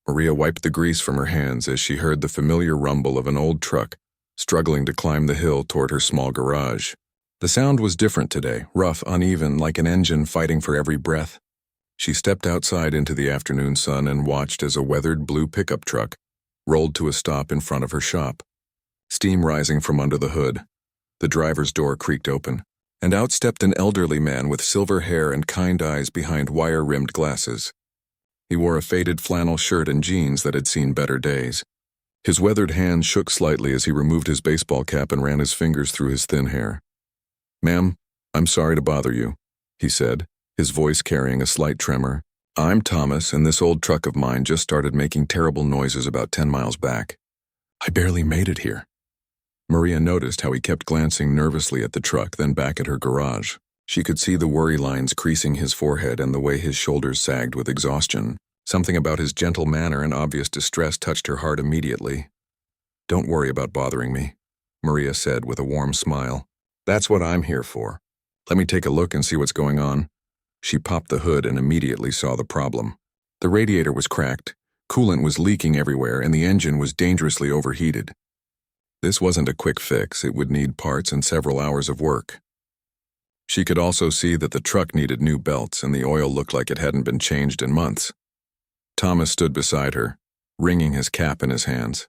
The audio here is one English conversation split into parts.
Maria wiped the grease from her hands as she heard the familiar rumble of an old truck struggling to climb the hill toward her small garage. The sound was different today, rough, uneven, like an engine fighting for every breath. She stepped outside into the afternoon sun and watched as a weathered blue pickup truck rolled to a stop in front of her shop. Steam rising from under the hood. The driver's door creaked open, and out stepped an elderly man with silver hair and kind eyes behind wire-rimmed glasses. He wore a faded flannel shirt and jeans that had seen better days. His weathered hands shook slightly as he removed his baseball cap and ran his fingers through his thin hair. "Ma'am, I'm sorry to bother you," he said, his voice carrying a slight tremor. "I'm Thomas, and this old truck of mine just started making terrible noises about 10 miles back. I barely made it here." Maria noticed how he kept glancing nervously at the truck, then back at her garage. She could see the worry lines creasing his forehead and the way his shoulders sagged with exhaustion. Something about his gentle manner and obvious distress touched her heart immediately. "Don't worry about bothering me," Maria said with a warm smile. "That's what I'm here for. Let me take a look and see what's going on." She popped the hood and immediately saw the problem. The radiator was cracked, coolant was leaking everywhere, and the engine was dangerously overheated. This wasn't a quick fix. It would need parts and several hours of work. She could also see that the truck needed new belts and the oil looked like it hadn't been changed in months. Thomas stood beside her, wringing his cap in his hands.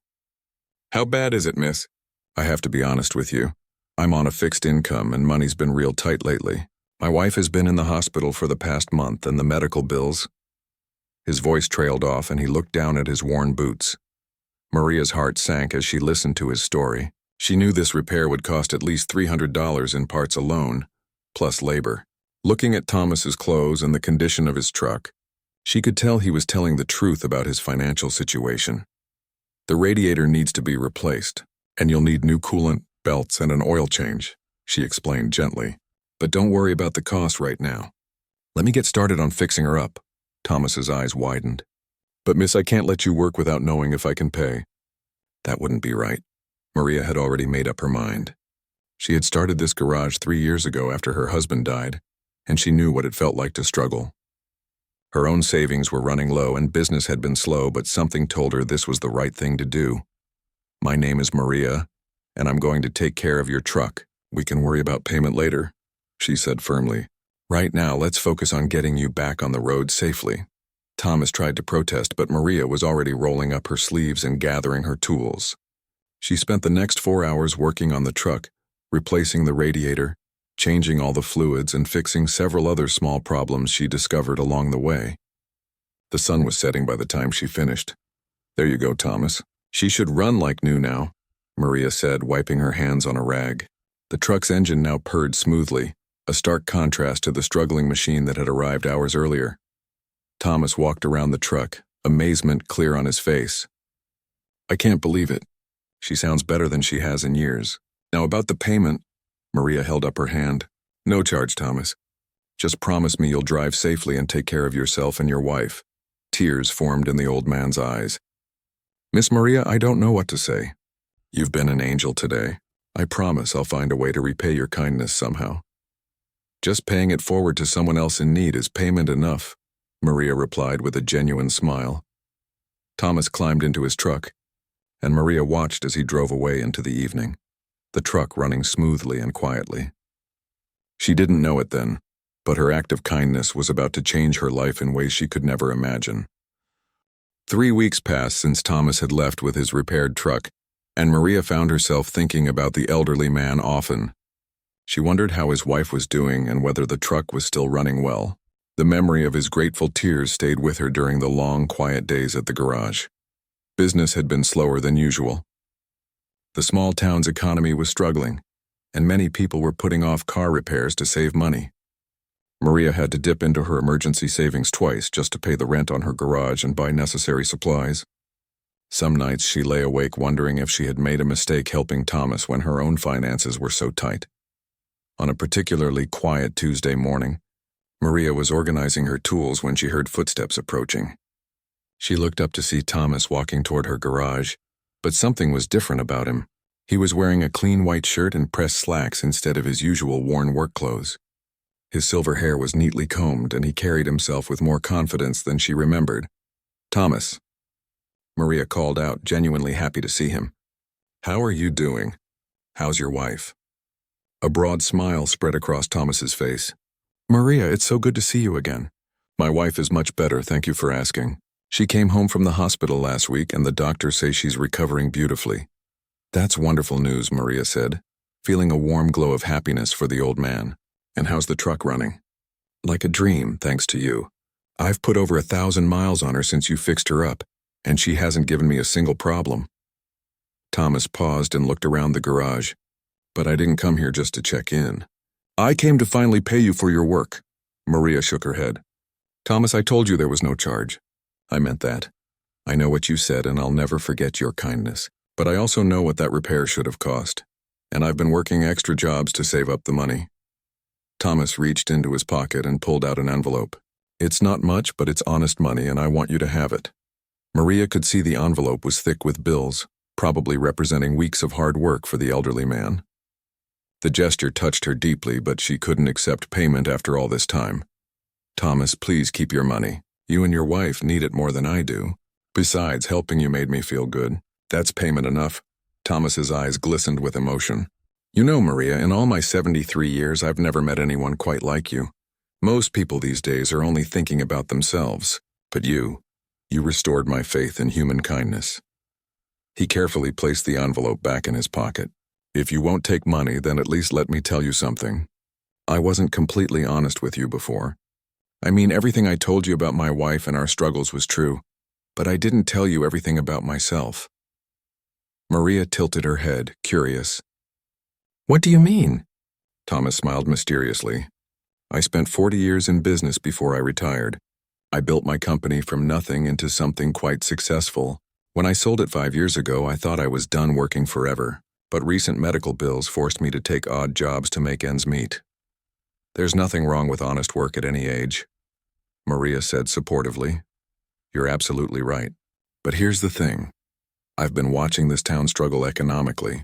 "How bad is it, miss?" "I have to be honest with you. I'm on a fixed income and money's been real tight lately. My wife has been in the hospital for the past month and the medical bills." His voice trailed off and he looked down at his worn boots. Maria's heart sank as she listened to his story. She knew this repair would cost at least $300 in parts alone, plus labor. Looking at Thomas's clothes and the condition of his truck, she could tell he was telling the truth about his financial situation. "The radiator needs to be replaced, and you'll need new coolant, belts, and an oil change," she explained gently. "But don't worry about the cost right now. Let me get started on fixing her up." Thomas's eyes widened. "But miss, I can't let you work without knowing if I can pay." That wouldn't be right. Maria had already made up her mind. She had started this garage 3 years ago after her husband died, and she knew what it felt like to struggle. Her own savings were running low and business had been slow, but something told her this was the right thing to do. "My name is Maria, and I'm going to take care of your truck. We can worry about payment later," she said firmly. "Right now, let's focus on getting you back on the road safely." Thomas tried to protest, but Maria was already rolling up her sleeves and gathering her tools. She spent the next 4 hours working on the truck, replacing the radiator, changing all the fluids, and fixing several other small problems she discovered along the way. The sun was setting by the time she finished. "There you go, Thomas. She should run like new now," Maria said, wiping her hands on a rag. The truck's engine now purred smoothly, a stark contrast to the struggling machine that had arrived hours earlier. Thomas walked around the truck, amazement clear on his face. "I can't believe it. She sounds better than she has in years. Now about the payment," Maria held up her hand. "No charge, Thomas. Just promise me you'll drive safely and take care of yourself and your wife." Tears formed in the old man's eyes. "Miss Maria, I don't know what to say. You've been an angel today. I promise I'll find a way to repay your kindness somehow." "Just paying it forward to someone else in need is payment enough," Maria replied with a genuine smile. Thomas climbed into his truck, and Maria watched as he drove away into the evening, the truck running smoothly and quietly. She didn't know it then, but her act of kindness was about to change her life in ways she could never imagine. 3 weeks passed since Thomas had left with his repaired truck, and Maria found herself thinking about the elderly man often. She wondered how his wife was doing and whether the truck was still running well. The memory of his grateful tears stayed with her during the long, quiet days at the garage. Business had been slower than usual. The small town's economy was struggling, and many people were putting off car repairs to save money. Maria had to dip into her emergency savings twice just to pay the rent on her garage and buy necessary supplies. Some nights she lay awake wondering if she had made a mistake helping Thomas when her own finances were so tight. On a particularly quiet Tuesday morning, Maria was organizing her tools when she heard footsteps approaching. She looked up to see Thomas walking toward her garage, but something was different about him. He was wearing a clean white shirt and pressed slacks instead of his usual worn work clothes. His silver hair was neatly combed, and he carried himself with more confidence than she remembered. "Thomas," Maria called out, genuinely happy to see him. "How are you doing? How's your wife?" A broad smile spread across Thomas's face. "Maria, it's so good to see you again." "My wife is much better, thank you for asking. She came home from the hospital last week and the doctors say she's recovering beautifully." "That's wonderful news," Maria said, feeling a warm glow of happiness for the old man. "And how's the truck running?" "Like a dream, thanks to you. I've put over 1,000 miles on her since you fixed her up, and she hasn't given me a single problem." Thomas paused and looked around the garage. "But I didn't come here just to check in. I came to finally pay you for your work." Maria shook her head. "Thomas, I told you there was no charge." "I meant that. I know what you said and I'll never forget your kindness. But I also know what that repair should have cost. And I've been working extra jobs to save up the money." Thomas reached into his pocket and pulled out an envelope. "It's not much, but it's honest money and I want you to have it." Maria could see the envelope was thick with bills, probably representing weeks of hard work for the elderly man. The gesture touched her deeply, but she couldn't accept payment after all this time. "Thomas, please keep your money. You and your wife need it more than I do. Besides, helping you made me feel good. That's payment enough." Thomas's eyes glistened with emotion. "You know, Maria, in all my 73 years, I've never met anyone quite like you. Most people these days are only thinking about themselves. But you restored my faith in human kindness." He carefully placed the envelope back in his pocket. "If you won't take money, then at least let me tell you something. I wasn't completely honest with you before. I mean, everything I told you about my wife and our struggles was true, but I didn't tell you everything about myself." Maria tilted her head, curious. "What do you mean?" Thomas smiled mysteriously. "I spent 40 years in business before I retired. I built my company from nothing into something quite successful. When I sold it 5 years ago, I thought I was done working forever, but recent medical bills forced me to take odd jobs to make ends meet. There's nothing wrong with honest work at any age," Maria said supportively. "You're absolutely right. But here's the thing. I've been watching this town struggle economically.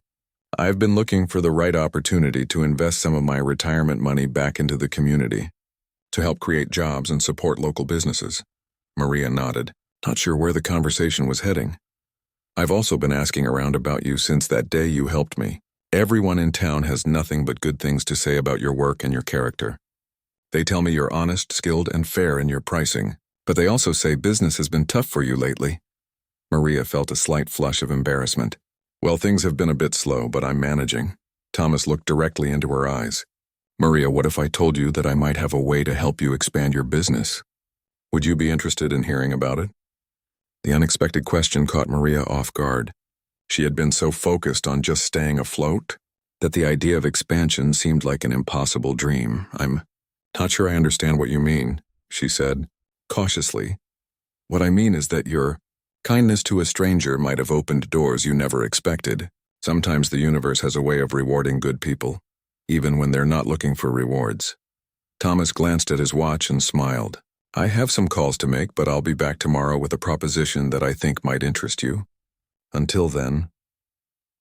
I've been looking for the right opportunity to invest some of my retirement money back into the community, to help create jobs and support local businesses." Maria nodded, not sure where the conversation was heading. "I've also been asking around about you since that day you helped me. Everyone in town has nothing but good things to say about your work and your character. They tell me you're honest, skilled, and fair in your pricing, but they also say business has been tough for you lately." Maria felt a slight flush of embarrassment. "Well, things have been a bit slow, but I'm managing." Thomas looked directly into her eyes. "Maria, what if I told you that I might have a way to help you expand your business? Would you be interested in hearing about it?" The unexpected question caught Maria off guard. She had been so focused on just staying afloat that the idea of expansion seemed like an impossible dream. "I'm not sure I understand what you mean," she said, cautiously. "What I mean is that your kindness to a stranger might have opened doors you never expected. Sometimes the universe has a way of rewarding good people, even when they're not looking for rewards." Thomas glanced at his watch and smiled. "I have some calls to make, but I'll be back tomorrow with a proposition that I think might interest you. Until then,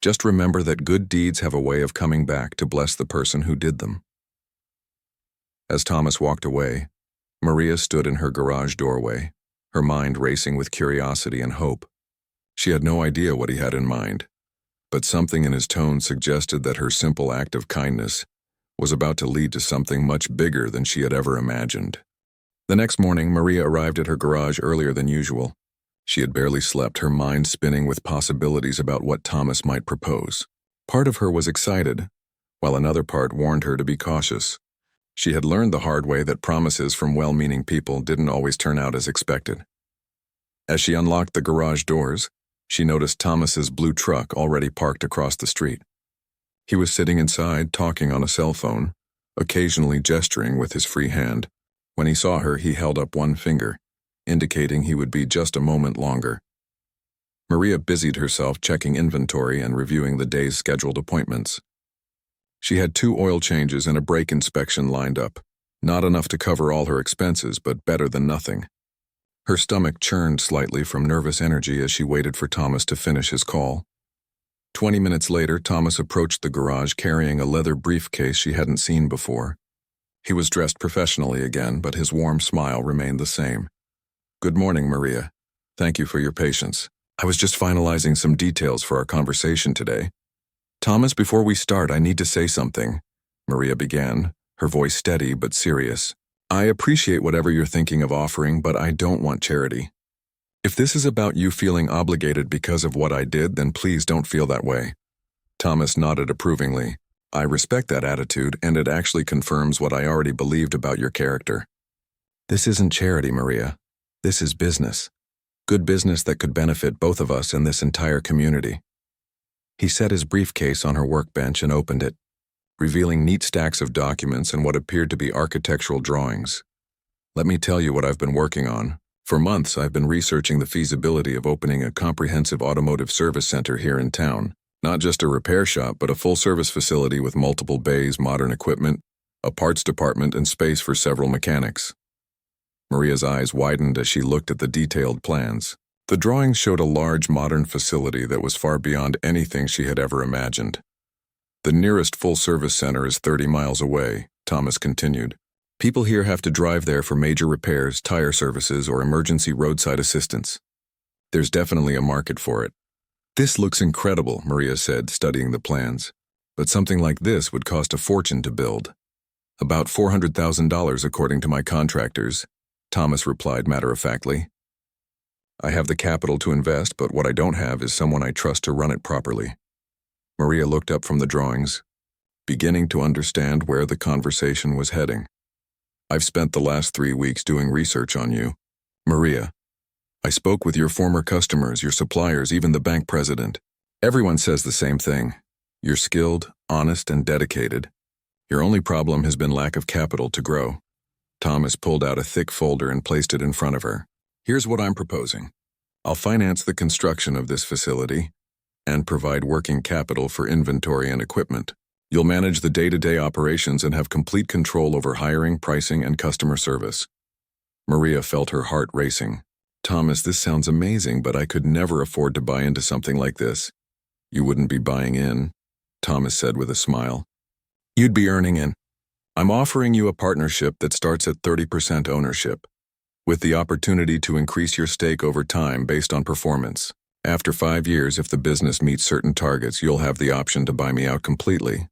just remember that good deeds have a way of coming back to bless the person who did them." As Thomas walked away, Maria stood in her garage doorway, her mind racing with curiosity and hope. She had no idea what he had in mind, but something in his tone suggested that her simple act of kindness was about to lead to something much bigger than she had ever imagined. The next morning, Maria arrived at her garage earlier than usual. She had barely slept, her mind spinning with possibilities about what Thomas might propose. Part of her was excited, while another part warned her to be cautious. She had learned the hard way that promises from well-meaning people didn't always turn out as expected. As she unlocked the garage doors, she noticed Thomas's blue truck already parked across the street. He was sitting inside, talking on a cell phone, occasionally gesturing with his free hand. When he saw her, he held up one finger, indicating he would be just a moment longer. Maria busied herself checking inventory and reviewing the day's scheduled appointments. She had 2 oil changes and a brake inspection lined up. Not enough to cover all her expenses, but better than nothing. Her stomach churned slightly from nervous energy as she waited for Thomas to finish his call. 20 minutes later, Thomas approached the garage carrying a leather briefcase she hadn't seen before. He was dressed professionally again, but his warm smile remained the same. "Good morning, Maria. Thank you for your patience. I was just finalizing some details for our conversation today. Thomas, before we start, I need to say something, Maria began, her voice steady but serious. I appreciate whatever you're thinking of offering, but I don't want charity. If this is about you feeling obligated because of what I did, then please don't feel that way. Thomas nodded approvingly. I respect that attitude, and it actually confirms what I already believed about your character. This isn't charity, Maria. This is business. Good business that could benefit both of us and this entire community. He set his briefcase on her workbench and opened it, revealing neat stacks of documents and what appeared to be architectural drawings. Let me tell you what I've been working on. For months, I've been researching the feasibility of opening a comprehensive automotive service center here in town. Not just a repair shop, but a full-service facility with multiple bays, modern equipment, a parts department, and space for several mechanics. Maria's eyes widened as she looked at the detailed plans. The drawings showed a large, modern facility that was far beyond anything she had ever imagined. The nearest full-service center is 30 miles away, Thomas continued. People here have to drive there for major repairs, tire services, or emergency roadside assistance. There's definitely a market for it. This looks incredible, Maria said, studying the plans. But something like this would cost a fortune to build. About $400,000 according to my contractors, Thomas replied matter-of-factly. I have the capital to invest, but what I don't have is someone I trust to run it properly. Maria looked up from the drawings, beginning to understand where the conversation was heading. I've spent the last 3 weeks doing research on you. Maria, I spoke with your former customers, your suppliers, even the bank president. Everyone says the same thing. You're skilled, honest, and dedicated. Your only problem has been lack of capital to grow. Thomas pulled out a thick folder and placed it in front of her. Here's what I'm proposing. I'll finance the construction of this facility and provide working capital for inventory and equipment. You'll manage the day-to-day operations and have complete control over hiring, pricing, and customer service. Maria felt her heart racing. Thomas, this sounds amazing, but I could never afford to buy into something like this. You wouldn't be buying in, Thomas said with a smile. You'd be earning in. I'm offering you a partnership that starts at 30% ownership, with the opportunity to increase your stake over time based on performance. After 5 years, if the business meets certain targets, you'll have the option to buy me out completely.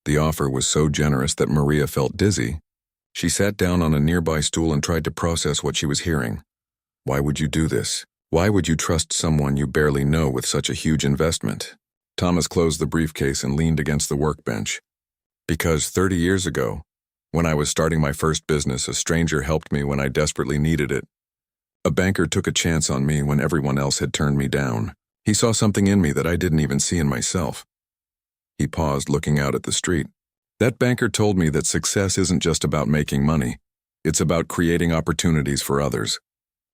The offer was so generous that Maria felt dizzy. She sat down on a nearby stool and tried to process what she was hearing. Why would you do this? Why would you trust someone you barely know with such a huge investment? Thomas closed the briefcase and leaned against the workbench. Because 30 years ago, when I was starting my first business, a stranger helped me when I desperately needed it. A banker took a chance on me when everyone else had turned me down. He saw something in me that I didn't even see in myself. He paused, looking out at the street. That banker told me that success isn't just about making money. It's about creating opportunities for others.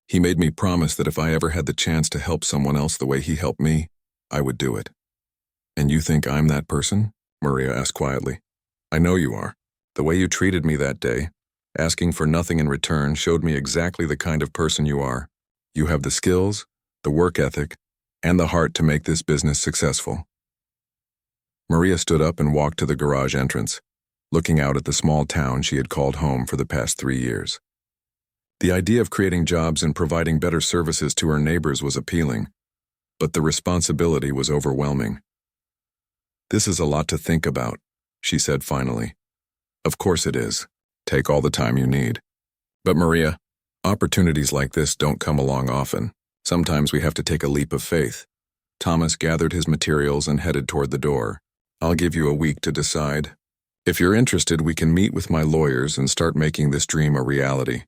He made me promise that if I ever had the chance to help someone else the way he helped me, I would do it. And you think I'm that person? Maria asked quietly. I know you are. The way you treated me that day, asking for nothing in return, showed me exactly the kind of person you are. You have the skills, the work ethic, and the heart to make this business successful. Maria stood up and walked to the garage entrance, looking out at the small town she had called home for the past 3 years. The idea of creating jobs and providing better services to her neighbors was appealing, but the responsibility was overwhelming. This is a lot to think about, she said finally. Of course it is. Take all the time you need. But Maria, opportunities like this don't come along often. Sometimes we have to take a leap of faith. Thomas gathered his materials and headed toward the door. I'll give you a week to decide. If you're interested, we can meet with my lawyers and start making this dream a reality.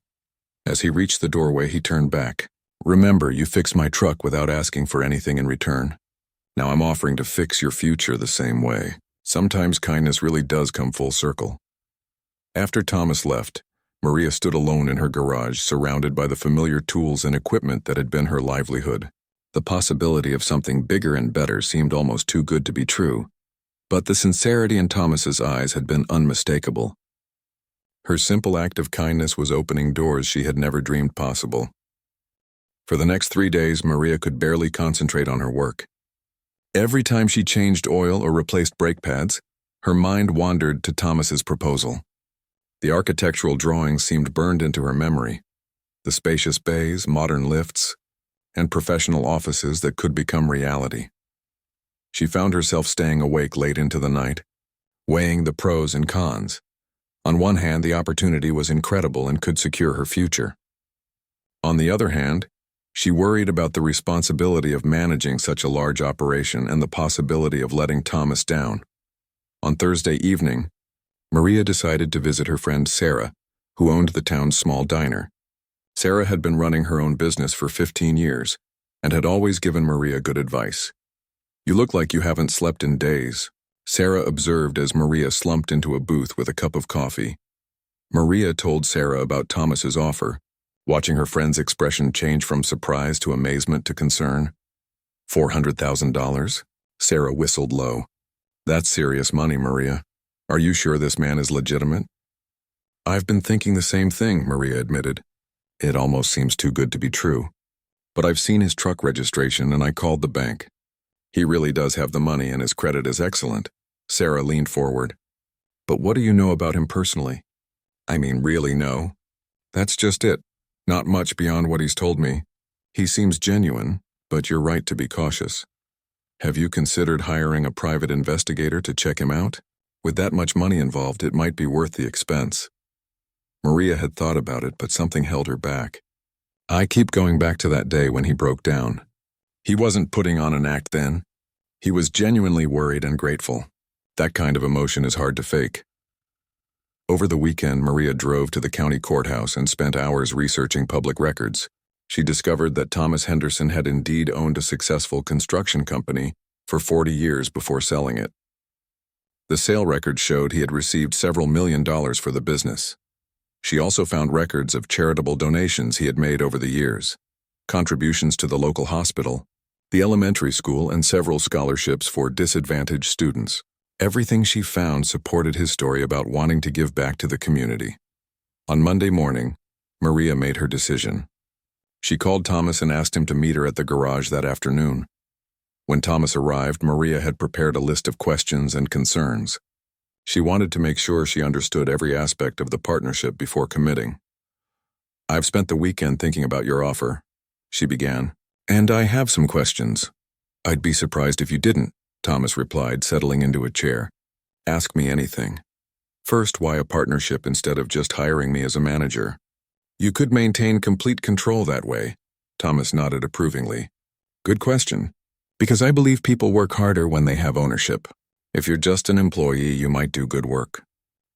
As he reached the doorway, he turned back. Remember, you fixed my truck without asking for anything in return. Now I'm offering to fix your future the same way. Sometimes kindness really does come full circle. After Thomas left, Maria stood alone in her garage, surrounded by the familiar tools and equipment that had been her livelihood. The possibility of something bigger and better seemed almost too good to be true, but the sincerity in Thomas's eyes had been unmistakable. Her simple act of kindness was opening doors she had never dreamed possible. For the next 3 days, Maria could barely concentrate on her work. Every time she changed oil or replaced brake pads, her mind wandered to Thomas's proposal. The architectural drawings seemed burned into her memory. The spacious bays, modern lifts, and professional offices that could become reality. She found herself staying awake late into the night, weighing the pros and cons. On one hand, the opportunity was incredible and could secure her future. On the other hand, she worried about the responsibility of managing such a large operation and the possibility of letting Thomas down. On Thursday evening, Maria decided to visit her friend Sarah, who owned the town's small diner. Sarah had been running her own business for 15 years and had always given Maria good advice. "You look like you haven't slept in days," Sarah observed as Maria slumped into a booth with a cup of coffee. Maria told Sarah about Thomas's offer, watching her friend's expression change from surprise to amazement to concern. $400,000? Sarah whistled low. "That's serious money, Maria. Are you sure this man is legitimate?" "I've been thinking the same thing," Maria admitted. "It almost seems too good to be true. But I've seen his truck registration and I called the bank. He really does have the money and his credit is excellent." Sarah leaned forward. "But what do you know about him personally?" "I mean, really know?" "That's just it. Not much beyond what he's told me. He seems genuine, but you're right to be cautious. Have you considered hiring a private investigator to check him out? With that much money involved, it might be worth the expense." Maria had thought about it, but something held her back. "I keep going back to that day when he broke down. He wasn't putting on an act then. He was genuinely worried and grateful. That kind of emotion is hard to fake." Over the weekend, Maria drove to the county courthouse and spent hours researching public records. She discovered that Thomas Henderson had indeed owned a successful construction company for 40 years before selling it. The sale records showed he had received several $1,000,000 for the business. She also found records of charitable donations he had made over the years, contributions to the local hospital, the elementary school, and several scholarships for disadvantaged students. Everything she found supported his story about wanting to give back to the community. On Monday morning, Maria made her decision. She called Thomas and asked him to meet her at the garage that afternoon. When Thomas arrived, Maria had prepared a list of questions and concerns. She wanted to make sure she understood every aspect of the partnership before committing. "I've spent the weekend thinking about your offer," she began, "and I have some questions." "I'd be surprised if you didn't," Thomas replied, settling into a chair. "Ask me anything. First, why a partnership instead of just hiring me as a manager? You could maintain complete control that way." Thomas nodded approvingly. "Good question. Because I believe people work harder when they have ownership. If you're just an employee, you might do good work.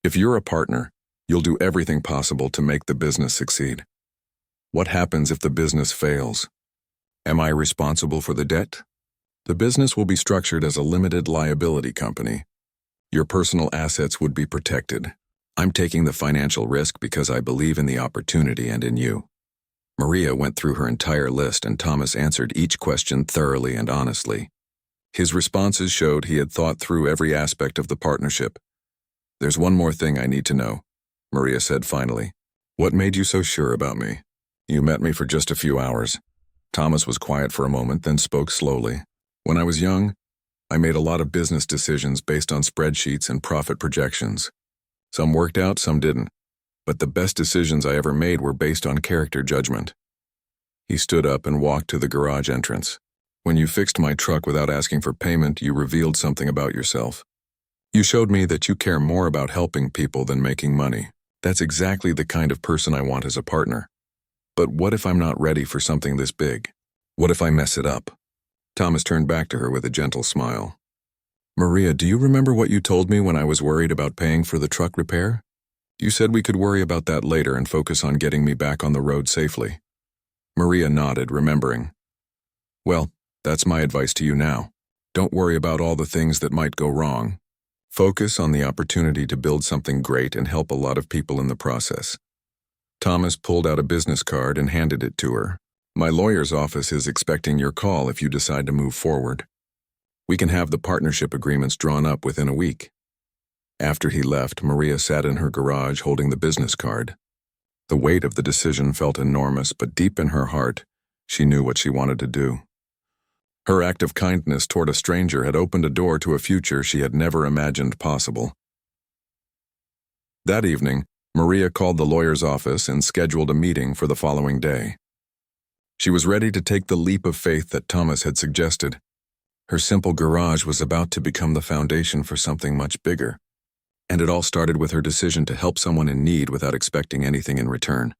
If you're a partner, you'll do everything possible to make the business succeed. What happens if the business fails? Am I responsible for the debt? The business will be structured as a limited liability company. Your personal assets would be protected. I'm taking the financial risk because I believe in the opportunity and in you." Maria went through her entire list and Thomas answered each question thoroughly and honestly. His responses showed he had thought through every aspect of the partnership. "There's one more thing I need to know," Maria said finally. "What made you so sure about me? You met me for just a few hours." Thomas was quiet for a moment, then spoke slowly. "When I was young, I made a lot of business decisions based on spreadsheets and profit projections. Some worked out, some didn't. But the best decisions I ever made were based on character judgment." He stood up and walked to the garage entrance. "When you fixed my truck without asking for payment, you revealed something about yourself. You showed me that you care more about helping people than making money. That's exactly the kind of person I want as a partner. But what if I'm not ready for something this big? What if I mess it up?" Thomas turned back to her with a gentle smile. "Maria, do you remember what you told me when I was worried about paying for the truck repair? You said we could worry about that later and focus on getting me back on the road safely." Maria nodded, remembering. "Well, that's my advice to you now. Don't worry about all the things that might go wrong. Focus on the opportunity to build something great and help a lot of people in the process." Thomas pulled out a business card and handed it to her. "My lawyer's office is expecting your call if you decide to move forward. We can have the partnership agreements drawn up within a week." After he left, Maria sat in her garage holding the business card. The weight of the decision felt enormous, but deep in her heart, she knew what she wanted to do. Her act of kindness toward a stranger had opened a door to a future she had never imagined possible. That evening, Maria called the lawyer's office and scheduled a meeting for the following day. She was ready to take the leap of faith that Thomas had suggested. Her simple garage was about to become the foundation for something much bigger. And it all started with her decision to help someone in need without expecting anything in return.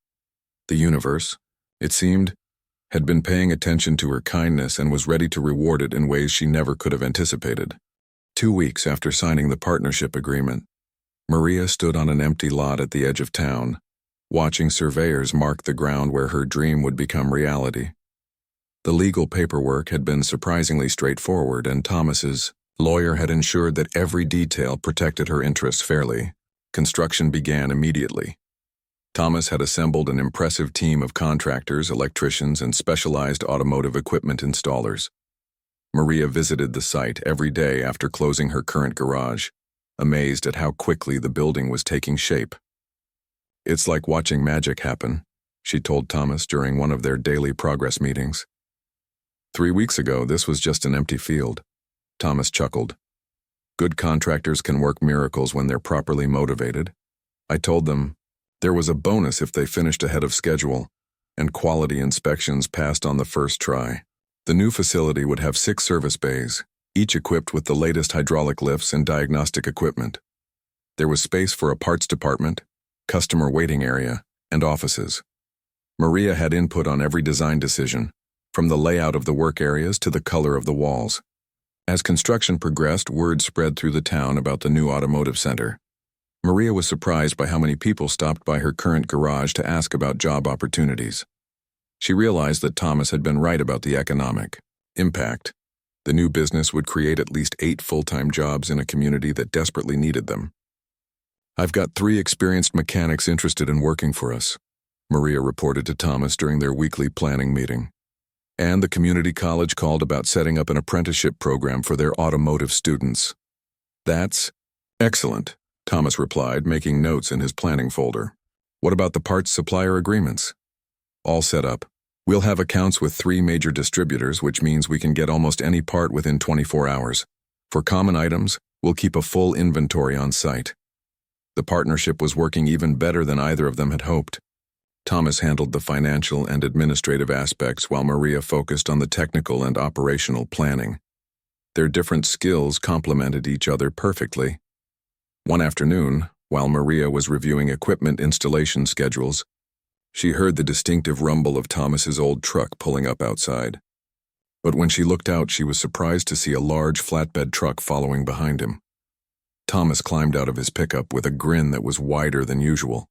The universe, it seemed, had been paying attention to her kindness and was ready to reward it in ways she never could have anticipated. 2 weeks after signing the partnership agreement, Maria stood on an empty lot at the edge of town, watching surveyors mark the ground where her dream would become reality. The legal paperwork had been surprisingly straightforward, and Thomas's lawyer had ensured that every detail protected her interests fairly. Construction began immediately. Thomas had assembled an impressive team of contractors, electricians, and specialized automotive equipment installers. Maria visited the site every day after closing her current garage, amazed at how quickly the building was taking shape. "It's like watching magic happen," she told Thomas during one of their daily progress meetings. 3 weeks ago, this was just an empty field. Thomas chuckled. "Good contractors can work miracles when they're properly motivated. I told them there was a bonus if they finished ahead of schedule, and quality inspections passed on the first try. The new facility would have 6 service bays, each equipped with the latest hydraulic lifts and diagnostic equipment. There was space for a parts department, customer waiting area, and offices. Maria had input on every design decision, from the layout of the work areas to the color of the walls. As construction progressed, word spread through the town about the new automotive center. Maria was surprised by how many people stopped by her current garage to ask about job opportunities. She realized that Thomas had been right about the economic impact. The new business would create at least 8 full-time jobs in a community that desperately needed them. "I've got 3 experienced mechanics interested in working for us," Maria reported to Thomas during their weekly planning meeting. "And the community college called about setting up an apprenticeship program for their automotive students." "That's excellent," Thomas replied, making notes in his planning folder. "What about the parts supplier agreements?" "All set up. We'll have accounts with 3 major distributors, which means we can get almost any part within 24 hours. For common items, we'll keep a full inventory on site." The partnership was working even better than either of them had hoped. Thomas handled the financial and administrative aspects while Maria focused on the technical and operational planning. Their different skills complemented each other perfectly. One afternoon, while Maria was reviewing equipment installation schedules, she heard the distinctive rumble of Thomas's old truck pulling up outside. But when she looked out, she was surprised to see a large flatbed truck following behind him. Thomas climbed out of his pickup with a grin that was wider than usual.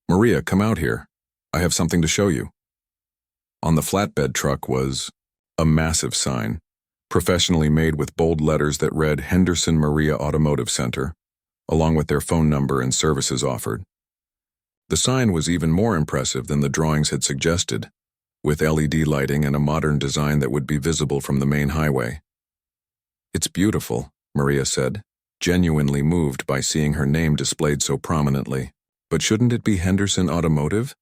"Maria, come out here. I have something to show you." On the flatbed truck was a massive sign, professionally made with bold letters that read Henderson Maria Automotive Center, along with their phone number and services offered. The sign was even more impressive than the drawings had suggested, with LED lighting and a modern design that would be visible from the main highway. "It's beautiful," Maria said, genuinely moved by seeing her name displayed so prominently. "But shouldn't it be Henderson Automotive?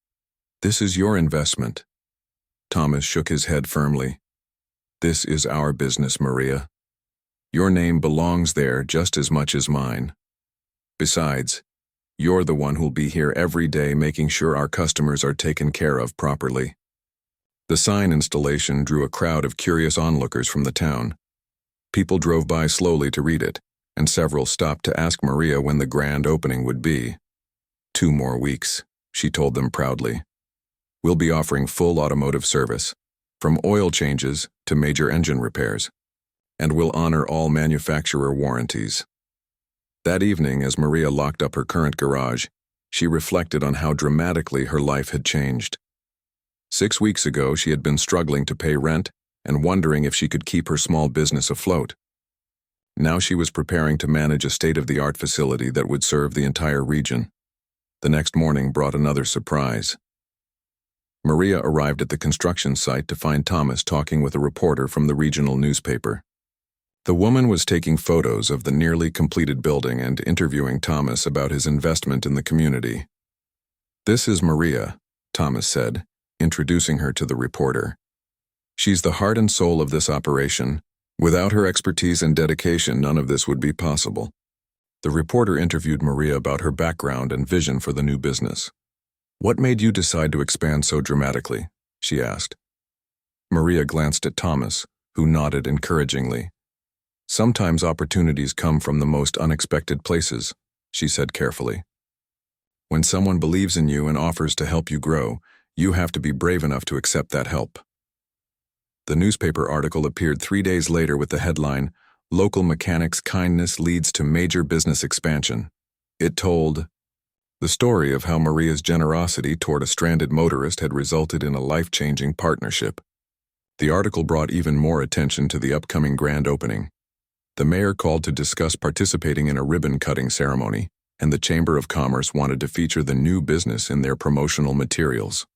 This is your investment." Thomas shook his head firmly. "This is our business, Maria. Your name belongs there just as much as mine. Besides, you're the one who'll be here every day making sure our customers are taken care of properly." The sign installation drew a crowd of curious onlookers from the town. People drove by slowly to read it, and several stopped to ask Maria when the grand opening would be. 2 more weeks, she told them proudly. "We'll be offering full automotive service, from oil changes to major engine repairs, and we'll honor all manufacturer warranties." That evening, as Maria locked up her current garage, she reflected on how dramatically her life had changed. 6 weeks ago, she had been struggling to pay rent and wondering if she could keep her small business afloat. Now she was preparing to manage a state-of-the-art facility that would serve the entire region. The next morning brought another surprise. Maria arrived at the construction site to find Thomas talking with a reporter from the regional newspaper. The woman was taking photos of the nearly completed building and interviewing Thomas about his investment in the community. "This is Maria," Thomas said, introducing her to the reporter. "She's the heart and soul of this operation. Without her expertise and dedication, none of this would be possible." The reporter interviewed Maria about her background and vision for the new business. "What made you decide to expand so dramatically?" she asked. Maria glanced at Thomas, who nodded encouragingly. "Sometimes opportunities come from the most unexpected places," she said carefully. "When someone believes in you and offers to help you grow, you have to be brave enough to accept that help." The newspaper article appeared 3 days later with the headline, "Local Mechanic's Kindness Leads to Major Business Expansion." It told the story of how Maria's generosity toward a stranded motorist had resulted in a life-changing partnership. The article brought even more attention to the upcoming grand opening. The mayor called to discuss participating in a ribbon-cutting ceremony, and the Chamber of Commerce wanted to feature the new business in their promotional materials.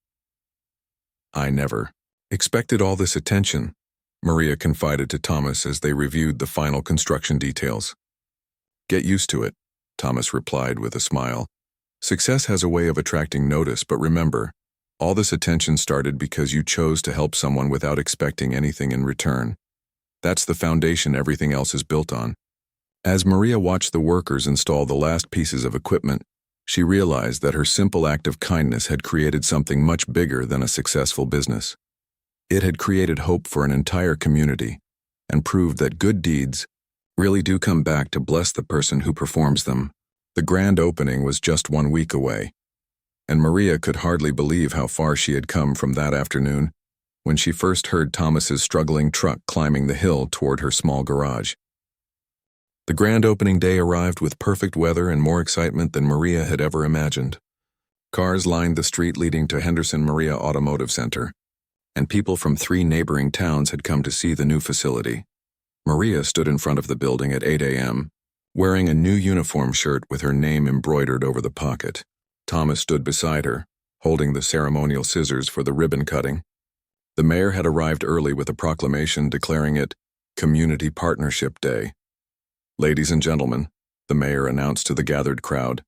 "I never expected all this attention," Maria confided to Thomas as they reviewed the final construction details. "Get used to it," Thomas replied with a smile. "Success has a way of attracting notice, but remember, all this attention started because you chose to help someone without expecting anything in return. That's the foundation everything else is built on." As Maria watched the workers install the last pieces of equipment, she realized that her simple act of kindness had created something much bigger than a successful business. It had created hope for an entire community and proved that good deeds really do come back to bless the person who performs them. The grand opening was just 1 week away, and Maria could hardly believe how far she had come from that afternoon when she first heard Thomas's struggling truck climbing the hill toward her small garage. The grand opening day arrived with perfect weather and more excitement than Maria had ever imagined. Cars lined the street leading to Henderson Maria Automotive Center, and people from 3 neighboring towns had come to see the new facility. Maria stood in front of the building at 8 a.m., wearing a new uniform shirt with her name embroidered over the pocket. Thomas stood beside her, holding the ceremonial scissors for the ribbon cutting. The mayor had arrived early with a proclamation declaring it Community Partnership Day. "Ladies and gentlemen," the mayor announced to the gathered crowd,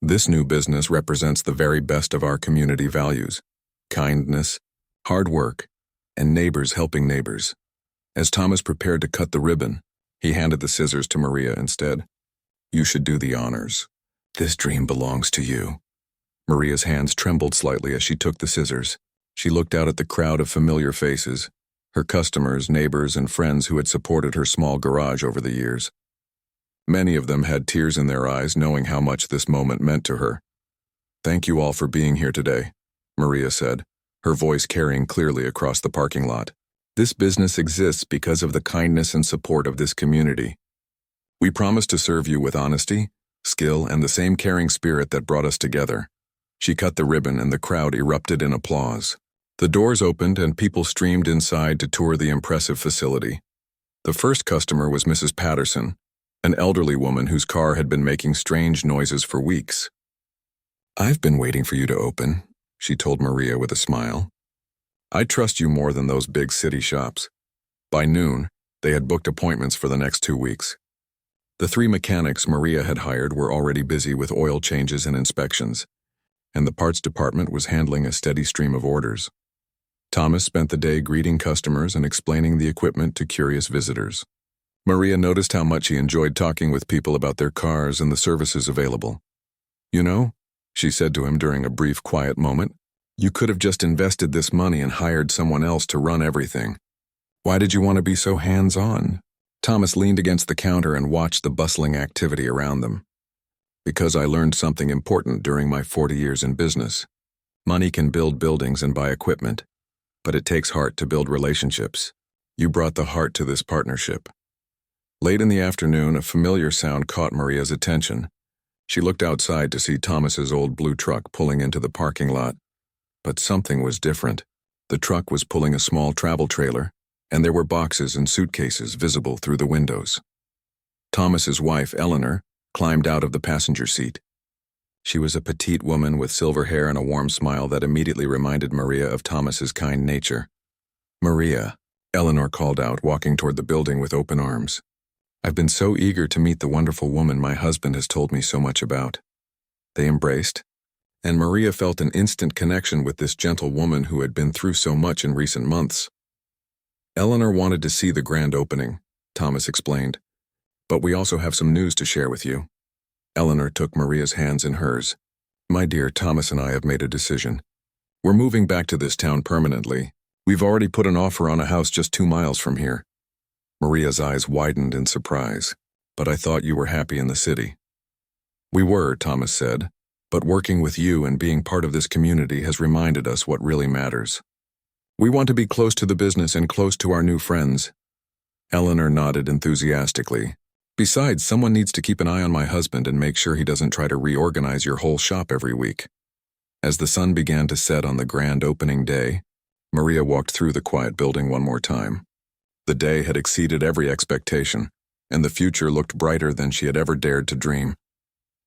"this new business represents the very best of our community values: kindness, hard work, and neighbors helping neighbors." As Thomas prepared to cut the ribbon, he handed the scissors to Maria instead. "You should do the honors. This dream belongs to you." Maria's hands trembled slightly as she took the scissors. She looked out at the crowd of familiar faces, her customers, neighbors, and friends who had supported her small garage over the years. Many of them had tears in their eyes knowing how much this moment meant to her. "Thank you all for being here today," Maria said, her voice carrying clearly across the parking lot. "This business exists because of the kindness and support of this community. We promise to serve you with honesty, skill, and the same caring spirit that brought us together." She cut the ribbon and the crowd erupted in applause. The doors opened and people streamed inside to tour the impressive facility. The first customer was Mrs. Patterson, an elderly woman whose car had been making strange noises for weeks. "I've been waiting for you to open," she told Maria with a smile. "I trust you more than those big city shops." By noon, they had booked appointments for the next 2 weeks. The 3 mechanics Maria had hired were already busy with oil changes and inspections, and the parts department was handling a steady stream of orders. Thomas spent the day greeting customers and explaining the equipment to curious visitors. Maria noticed how much he enjoyed talking with people about their cars and the services available. "You know," she said to him during a brief quiet moment, "you could have just invested this money and hired someone else to run everything. Why did you want to be so hands-on?" Thomas leaned against the counter and watched the bustling activity around them. "Because I learned something important during my 40 years in business. Money can build buildings and buy equipment, but it takes heart to build relationships. You brought the heart to this partnership." Late in the afternoon, a familiar sound caught Maria's attention. She looked outside to see Thomas's old blue truck pulling into the parking lot. But something was different. The truck was pulling a small travel trailer, and there were boxes and suitcases visible through the windows. Thomas's wife, Eleanor, climbed out of the passenger seat. She was a petite woman with silver hair and a warm smile that immediately reminded Maria of Thomas's kind nature. "Maria," Eleanor called out, walking toward the building with open arms. "I've been so eager to meet the wonderful woman my husband has told me so much about." They embraced, and Maria felt an instant connection with this gentle woman who had been through so much in recent months. "Eleanor wanted to see the grand opening," Thomas explained, "but we also have some news to share with you." Eleanor took Maria's hands in hers. "My dear, Thomas and I have made a decision. We're moving back to this town permanently, We've already put an offer on a house just 2 miles from here. Maria's eyes widened in surprise. But I thought you were happy in the city. We were, Thomas said, but working with you and being part of this community has reminded us what really matters. We want to be close to the business and close to our new friends. Eleanor nodded enthusiastically. Besides, someone needs to keep an eye on my husband and make sure he doesn't try to reorganize your whole shop every week. As the sun began to set on the grand opening day, Maria walked through the quiet building one more time. The day had exceeded every expectation, and the future looked brighter than she had ever dared to dream.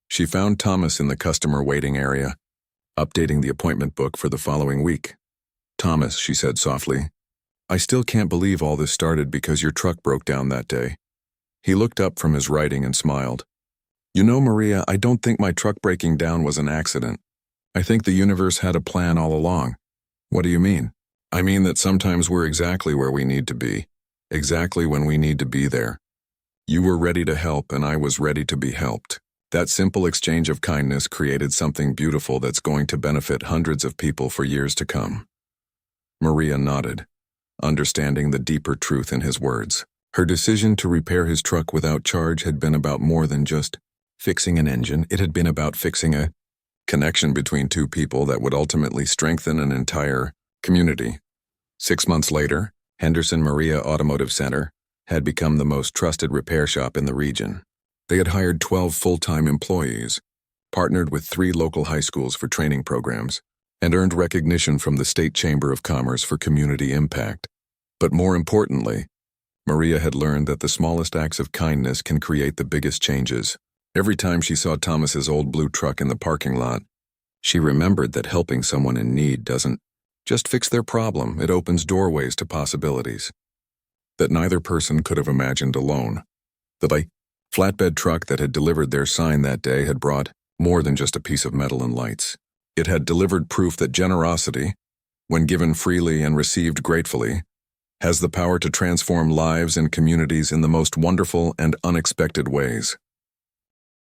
She found Thomas in the customer waiting area, updating the appointment book for the following week. Thomas, she said softly, I still can't believe all this started because your truck broke down that day. He looked up from his writing and smiled. You know, Maria, I don't think my truck breaking down was an accident. I think the universe had a plan all along. What do you mean? I mean that sometimes we're exactly where we need to be, exactly when we need to be there. You were ready to help and I was ready to be helped. That simple exchange of kindness created something beautiful that's going to benefit hundreds of people for years to come. Maria nodded, understanding the deeper truth in his words. Her decision to repair his truck without charge had been about more than just fixing an engine. It had been about fixing a connection between two people that would ultimately strengthen an entire community. 6 months later, Henderson Maria Automotive Center had become the most trusted repair shop in the region. They had hired 12 full-time employees, partnered with 3 local high schools for training programs, and earned recognition from the State Chamber of Commerce for community impact. But more importantly, Maria had learned that the smallest acts of kindness can create the biggest changes. Every time she saw Thomas's old blue truck in the parking lot, she remembered that helping someone in need doesn't just fix their problem, it opens doorways to possibilities that neither person could have imagined alone. The flatbed truck that had delivered their sign that day had brought more than just a piece of metal and lights. It had delivered proof that generosity, when given freely and received gratefully, has the power to transform lives and communities in the most wonderful and unexpected ways.